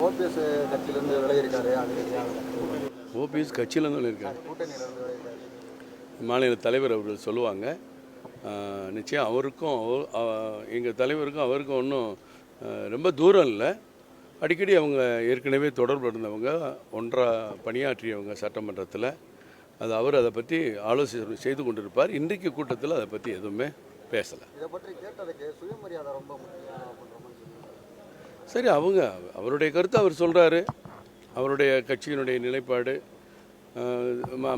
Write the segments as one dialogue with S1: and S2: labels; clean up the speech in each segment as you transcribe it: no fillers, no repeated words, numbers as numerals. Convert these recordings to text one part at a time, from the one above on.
S1: OPS கட்சியிலேருந்து விலகிருக்காரு.
S2: OPS கட்சியிலேருந்து விலகிருக்காரு. மாநில தலைவர் அவர்கள் சொல்லுவாங்க. நிச்சயம் அவருக்கும் எங்கள் தலைவருக்கும் அவருக்கும் ஒன்றும் ரொம்ப தூரம் இல்லை. அடிக்கடி அவங்க ஏற்கனவே தொடர்பு இருந்தவங்க, ஒன்றாக பணியாற்றியவங்க சட்டமன்றத்தில். அது அவர் அதை பற்றி ஆலோசனை செய்து கொண்டிருப்பார். இன்றைக்கு கூட்டத்தில் அதை பற்றி எதுவுமே பேசலை.
S1: இதை பற்றி கேட்டதுக்கு சுயமரியாதை ரொம்ப
S2: சரி, அவருடைய கருத்தை அவர் சொல்கிறாரு. அவருடைய கட்சியினுடைய நிலைப்பாடு,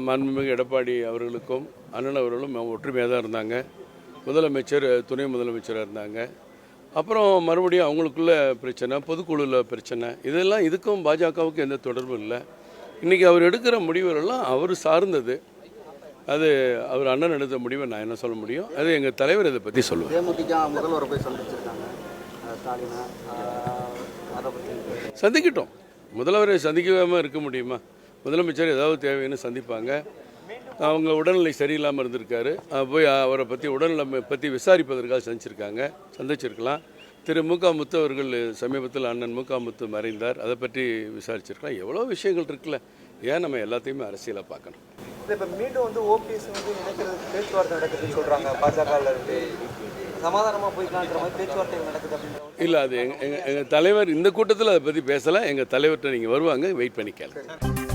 S2: மாண்புமிகு எடப்பாடி அவர்களுக்கும் அண்ணன் அவர்களும் ஒற்றுமையாக தான் இருந்தாங்க. முதலமைச்சர் துணை முதலமைச்சராக இருந்தாங்க. அப்புறம் மறுபடியும் அவங்களுக்குள்ள பிரச்சனை, பொதுக்குழுவில் பிரச்சனை, இதெல்லாம் இதுக்கும் பாஜகவுக்கும் எந்த தொடர்பும் இல்லை. இன்றைக்கி அவர் எடுக்கிற முடிவுகளெல்லாம் அவர் சார்ந்தது. அது அவர் அண்ணன் எடுத்த முடிவை நான் என்ன சொல்ல முடியும்? அது எங்கள் தலைவர் இதை பற்றி சொல்லுவார்.
S1: தேமுதிக முதல்வரை போய் சந்திச்சிருக்காங்க ஸ்டாலினை.
S2: சந்திக்கிட்டோம். முதல்வரை சந்திக்காமல் இருக்க முடியுமா? முதலமைச்சர் ஏதாவது தேவைன்னு சந்திப்பாங்க. அவங்க உடல்நிலை சரியில்லாமல் இருந்திருக்காரு. போய் அவரை பற்றி உடல்நிலை பற்றி விசாரிப்பதற்காக சந்திச்சிருக்கலாம். திரு முத்து அவர்கள் சமீபத்தில் அண்ணன் முத்து மறைந்தார். அதை பற்றி விசாரிச்சிருக்கலாம். எவ்வளோ விஷயங்கள் இருக்குல்ல. ஏன் நம்ம எல்லாத்தையுமே அரசியலாக பார்க்கணும்?
S3: இப்போ மீண்டும் ஓபிஎஸ் நினைக்கிறது பேச்சுவார்த்தை நடக்குதுன்னு சொல்கிறாங்க. பாஜகவில் இருந்து சமாதானமாக போய்க்கலான்ற மாதிரி பேச்சுவார்த்தை நடக்குது அப்படின்னு.
S2: இல்லை, அது எங்கள் தலைவர் இந்த கூட்டத்தில் அதை பற்றி பேசலை. எங்கள் தலைவர்கிட்ட நீங்கள் வருவாங்க, வெயிட் பண்ணி கேளுங்க.